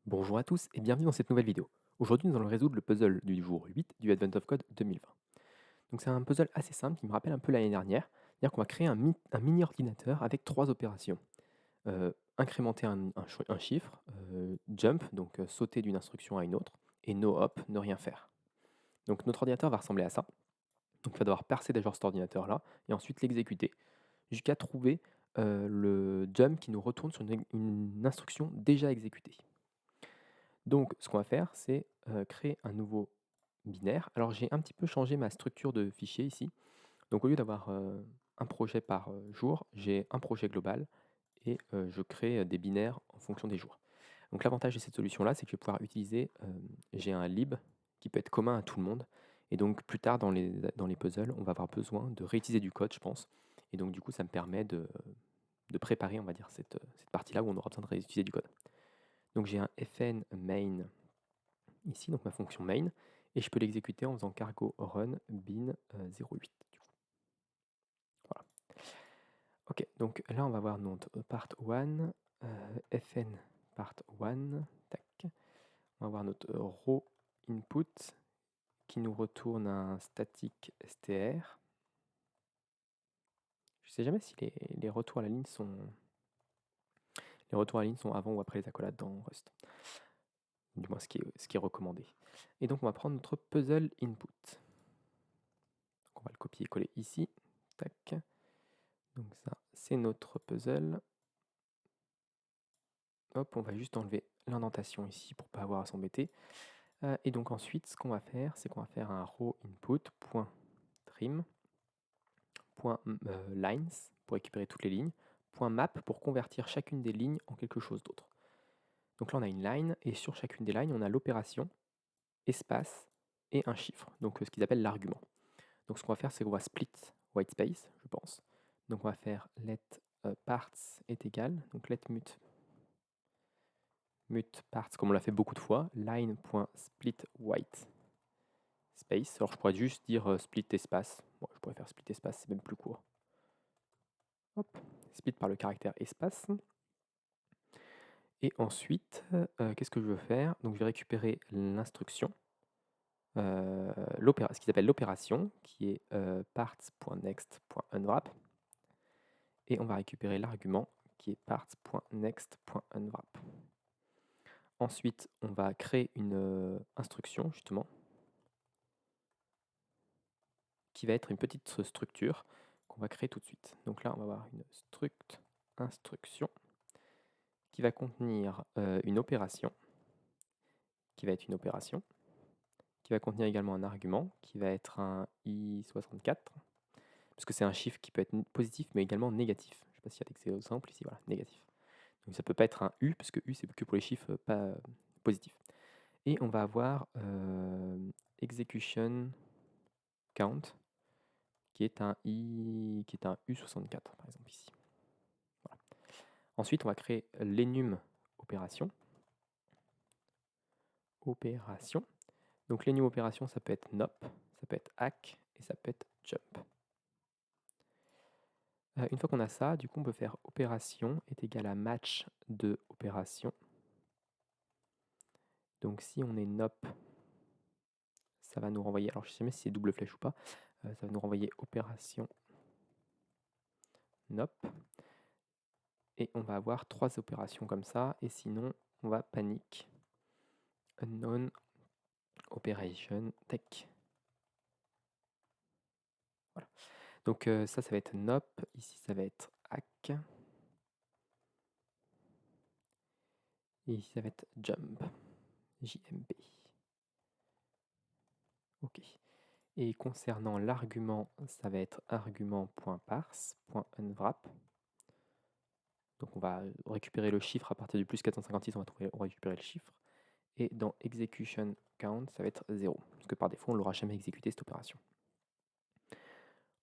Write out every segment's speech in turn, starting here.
Bonjour à tous et bienvenue dans cette nouvelle vidéo. Aujourd'hui, nous allons résoudre le puzzle du jour 8 du Advent of Code 2020. Donc c'est un puzzle assez simple qui me rappelle un peu l'année dernière. C'est-à-dire qu'on va créer un mini ordinateur avec trois opérations. Incrémenter un chiffre, jump, donc sauter d'une instruction à une autre, et no hop, ne rien faire. Donc notre ordinateur va ressembler à ça. Donc il va devoir percer d'abord cet ordinateur-là et ensuite l'exécuter jusqu'à trouver le jump qui nous retourne sur une instruction déjà exécutée. Donc, ce qu'on va faire, c'est créer un nouveau binaire. Alors, j'ai un petit peu changé ma structure de fichier ici. Donc, au lieu d'avoir un projet par jour, j'ai un projet global et je crée des binaires en fonction des jours. Donc, l'avantage de cette solution-là, c'est que je vais pouvoir utiliser, j'ai un lib qui peut être commun à tout le monde. Et donc, plus tard dans les puzzles, on va avoir besoin de réutiliser du code, je pense. Et donc, du coup, ça me permet de préparer, on va dire, cette partie-là où on aura besoin de réutiliser du code. Donc, j'ai un fn main ici, donc ma fonction main, et je peux l'exécuter en faisant cargo run bin 08. Du coup. Voilà. Ok, donc là on va voir notre part 1, fn part 1, tac. On va voir notre raw input qui nous retourne un static str. Je sais jamais si les retours à la ligne sont avant ou après les accolades dans Rust. Du moins ce qui est recommandé. Et donc on va prendre notre puzzle input. Donc on va le copier-coller ici. Tac. Donc ça, c'est notre puzzle. Hop, on va juste enlever l'indentation ici pour pas avoir à s'embêter. Et donc ensuite, ce qu'on va faire, c'est qu'on va faire un raw input.trim, .lines pour récupérer toutes les lignes, .map pour convertir chacune des lignes en quelque chose d'autre. Donc là, on a une line, et sur chacune des lignes, on a l'opération, espace et un chiffre, donc ce qu'ils appellent l'argument. Donc ce qu'on va faire, c'est qu'on va split white space, je pense. Donc on va faire let parts est égal, donc let mut parts, comme on l'a fait beaucoup de fois, line.splitWhite space. Alors je pourrais juste dire split espace. Bon, je pourrais faire split espace, c'est même plus court. Hop, split par le caractère espace. Et ensuite, qu'est-ce que je veux faire? Donc je vais récupérer l'instruction, ce qu'ils appellent l'opération, qui est parts.next.unwrap. Et on va récupérer l'argument, qui est parts.next.unwrap. Ensuite, on va créer une instruction, justement, qui va être une petite structure qu'on va créer tout de suite. Donc là, on va avoir une struct instruction qui va contenir une opération, qui va être une opération, qui va contenir également un argument, qui va être un i64, parce que c'est un chiffre qui peut être positif, mais également négatif. Je ne sais pas s'il y a des exemples ici, voilà, négatif. Donc ça ne peut pas être un u, parce que u, c'est que pour les chiffres pas positifs. Et on va avoir execution count, qui est un U64, par exemple, ici. Voilà. Ensuite, on va créer l'enum opération. Opération. Donc l'enum opération, ça peut être nop, ça peut être hack et ça peut être jump. Une fois qu'on a ça, du coup, on peut faire opération est égal à match de opération. Donc si on est nop, ça va nous renvoyer, alors je ne sais jamais si c'est double flèche ou pas, ça va nous renvoyer opération nop. Et on va avoir trois opérations comme ça, et sinon, on va panique unknown operation tech. Voilà. Donc ça va être nop, ici ça va être hack, et ici ça va être jump, JMP. Ok. Et concernant l'argument, ça va être argument.parse.unwrap. Donc on va récupérer le chiffre à partir du plus 456, on va récupérer le chiffre. Et dans execution count, ça va être 0, parce que par défaut, on ne l'aura jamais exécuté cette opération.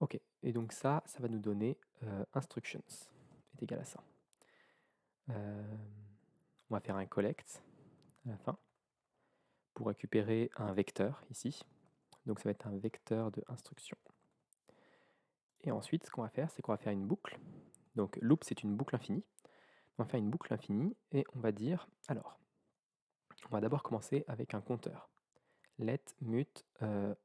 Ok, et donc ça va nous donner instructions, est égal à ça. On va faire un collect à la fin pour récupérer un vecteur ici. Donc ça va être un vecteur de instruction. Et ensuite, ce qu'on va faire, c'est qu'on va faire une boucle. Donc loop, c'est une boucle infinie. On va faire une boucle infinie et on va dire, alors, On va d'abord commencer avec un compteur. Let mut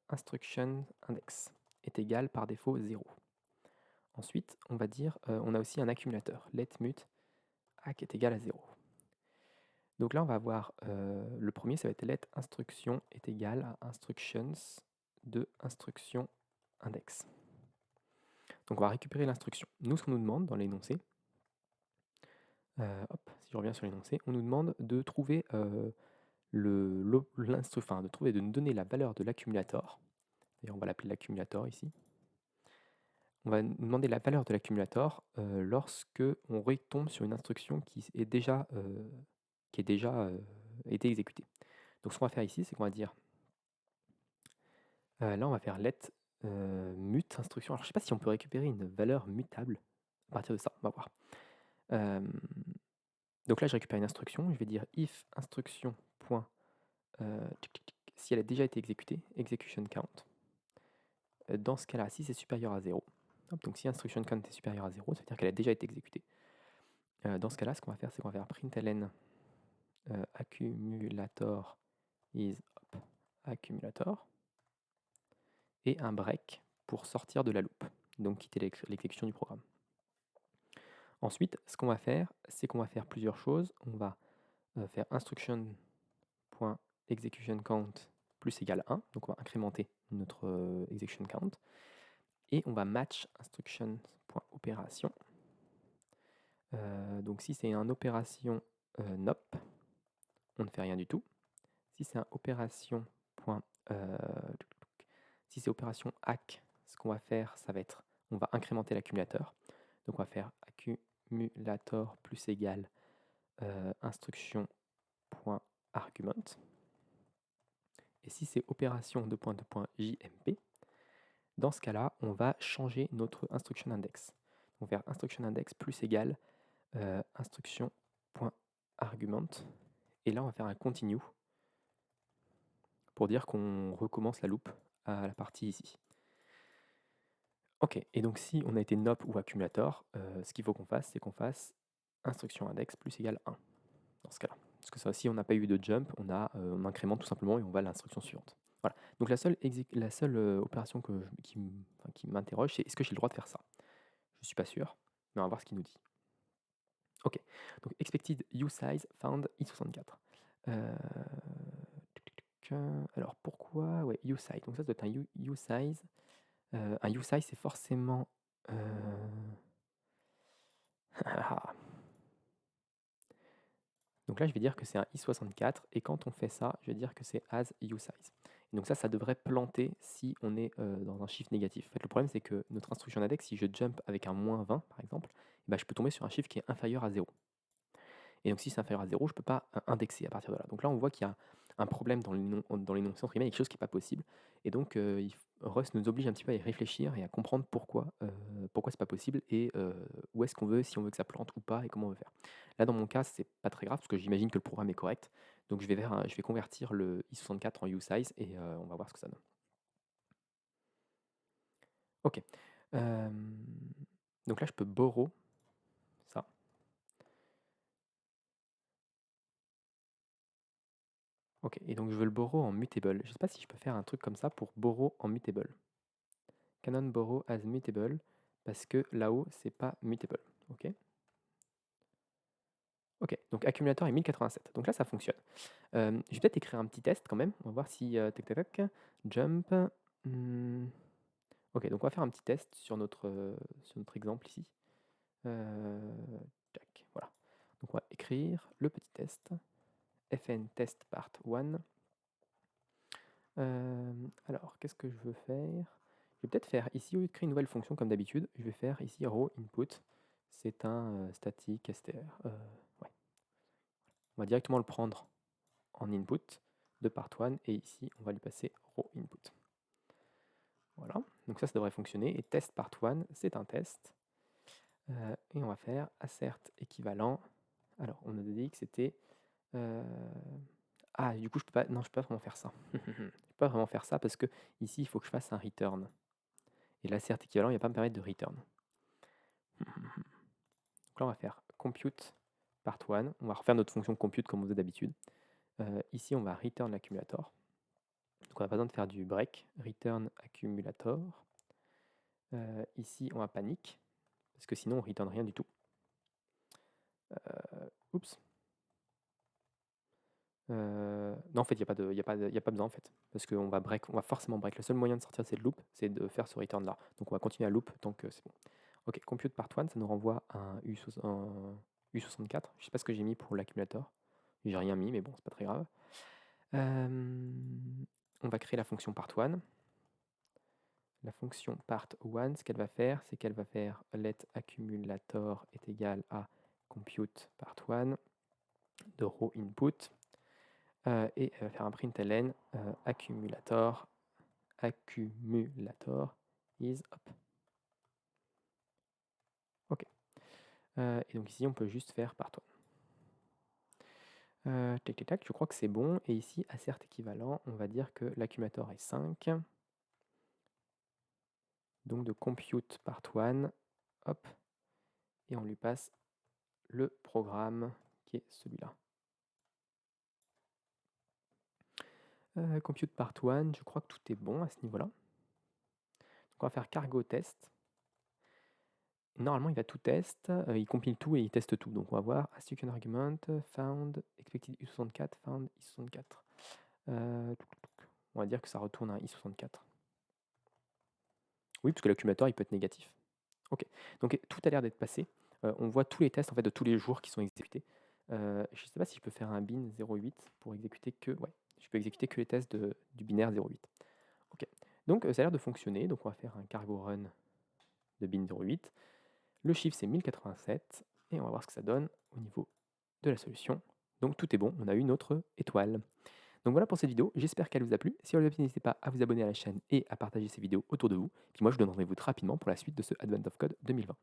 instruction index est égal par défaut 0. Ensuite, on va dire, on a aussi un accumulateur. Let mut hack est égal à 0. Donc là, on va avoir le premier, ça va être let instruction est égal à instructions de instruction index. Donc on va récupérer l'instruction. Nous, ce qu'on nous demande dans l'énoncé, si je reviens sur l'énoncé, on nous demande de trouver de nous donner la valeur de l'accumulator. D'ailleurs, on va l'appeler l'accumulator ici. On va nous demander la valeur de l'accumulator lorsque on retombe sur une instruction qui est déjà été exécutée. Donc ce qu'on va faire ici, c'est qu'on va dire, là on va faire let mut instruction. Alors je ne sais pas si on peut récupérer une valeur mutable à partir de ça, on va voir. Donc là je récupère une instruction, je vais dire if instruction point, si elle a déjà été exécutée, execution count. Dans ce cas-là, si c'est supérieur à 0, donc si instruction count est supérieur à 0, ça veut dire qu'elle a déjà été exécutée. Dans ce cas-là, ce qu'on va faire, c'est qu'on va faire println accumulator is accumulator et un break pour sortir de la loupe, donc quitter l'exécution du programme. Ensuite, ce qu'on va faire, c'est qu'on va faire plusieurs choses. On va faire instruction.execution count plus égale 1, donc on va incrémenter notre execution count, et on va match instruction.opération. Donc si c'est une opération nop, on ne fait rien du tout. Si c'est un opération si c'est opération hack, ce qu'on va faire, ça va être, on va incrémenter l'accumulateur. Donc on va faire accumulator plus égal instruction.argument. Et si c'est opération .jmp, dans ce cas-là, on va changer notre instruction index. On va faire instruction index plus égal instruction.argument. Et là, on va faire un continue pour dire qu'on recommence la loupe à la partie ici. Ok, et donc si on a été nop ou accumulator, ce qu'il faut qu'on fasse, c'est qu'on fasse instruction index plus égal 1 dans ce cas-là. Parce que ça, si on n'a pas eu de jump, on incrémente tout simplement et on va à l'instruction suivante. Voilà. Donc la seule opération qui m'interroge, c'est est-ce que j'ai le droit de faire ça? Je ne suis pas sûr, mais on va voir ce qu'il nous dit. Ok, donc expected usize found i64. Alors pourquoi usize, donc ça doit être un usize. Un usize, c'est forcément donc là je vais dire que c'est un i64 et quand on fait ça, je vais dire que c'est as usize. Et donc ça devrait planter si on est dans un chiffre négatif. En fait, le problème c'est que notre instruction index, si je jump avec un -20 par exemple, je peux tomber sur un chiffre qui est inférieur à 0. Et donc si c'est inférieur à 0, je ne peux pas indexer à partir de là. Donc là on voit qu'il y a un problème dans l'énoncé, entre guillemets, quelque chose qui n'est pas possible. Et donc Rust nous oblige un petit peu à y réfléchir et à comprendre pourquoi c'est pas possible et où est-ce qu'on veut, si on veut que ça plante ou pas et comment on veut faire. Là dans mon cas, c'est pas très grave parce que j'imagine que le programme est correct. Donc je vais convertir le i64 en usize et on va voir ce que ça donne. Ok. Donc là je peux borrow ça. Ok, et donc je veux le borrow en mutable. Je ne sais pas si je peux faire un truc comme ça pour borrow en mutable. Canon borrow as mutable, parce que là-haut, c'est pas mutable. Ok. Ok, donc accumulateur est 1087. Donc là, ça fonctionne. Je vais peut-être écrire un petit test quand même. On va voir si tac tac tac jump. Ok, donc on va faire un petit test sur notre exemple ici. Tac, voilà. Donc on va écrire le petit test. fn test part 1. Alors, qu'est-ce que je veux faire? Je vais peut-être faire ici, au lieu de créer une nouvelle fonction comme d'habitude, je vais faire ici raw input. C'est un static str. Ouais. On va directement le prendre en input de part 1 et ici, on va lui passer raw input. Voilà, donc ça devrait fonctionner. Et test part 1, c'est un test. Et on va faire assert équivalent. Alors, on a dit que c'était... Ah, du coup, je peux pas vraiment faire ça. Je peux pas vraiment faire ça parce que ici, il faut que je fasse un return. Et l'assert équivalent, il ne va pas me permettre de return. Donc là, on va faire compute part 1. On va refaire notre fonction compute comme on faisait d'habitude. Ici, on va return l'accumulator. Donc on n'a pas besoin de faire du break, return accumulator. Ici, on va panique, parce que sinon, on ne return rien du tout. Oups. Non, en fait, il n'y a pas besoin, en fait, parce qu'on va break, on va forcément break. Le seul moyen de sortir de cette loop, c'est de faire ce return là. Donc on va continuer à loop tant que c'est bon. Ok, compute part 1, ça nous renvoie à un U64. Je sais pas ce que j'ai mis pour l'accumulator. J'ai rien mis, mais bon, c'est pas très grave. On va créer la fonction part 1. La fonction part 1, ce qu'elle va faire, c'est qu'elle va faire let accumulator est égal à compute part 1 de row input. Et elle va faire un println accumulator is up. Ok. Et donc ici, on peut juste faire part 1. Tac, tac, tac, je crois que c'est bon. Et ici, assert équivalent, on va dire que l'accumulator est 5. Donc de compute part 1, hop, et on lui passe le programme qui est celui-là. Compute part 1, je crois que tout est bon à ce niveau-là. Donc on va faire cargo test. Normalement, il va tout test, il compile tout et il teste tout. Donc on va voir asToken argument, found, expected i64, found i64. On va dire que ça retourne un i64. Oui, parce que l'accumulateur, il peut être négatif. Ok, donc tout a l'air d'être passé. On voit tous les tests en fait, de tous les jours qui sont exécutés. Je ne sais pas si je peux faire un bin 08 pour exécuter que... Ouais, je peux exécuter que les tests du binaire 08. Ok, donc ça a l'air de fonctionner. Donc on va faire un cargo run de bin 08. Le chiffre c'est 1087 et on va voir ce que ça donne au niveau de la solution. Donc tout est bon, on a eu notre étoile. Donc voilà pour cette vidéo, j'espère qu'elle vous a plu. Si elle vous a plu, n'hésitez pas à vous abonner à la chaîne et à partager ces vidéos autour de vous. Puis moi je vous donne rendez-vous très rapidement pour la suite de ce Advent of Code 2020.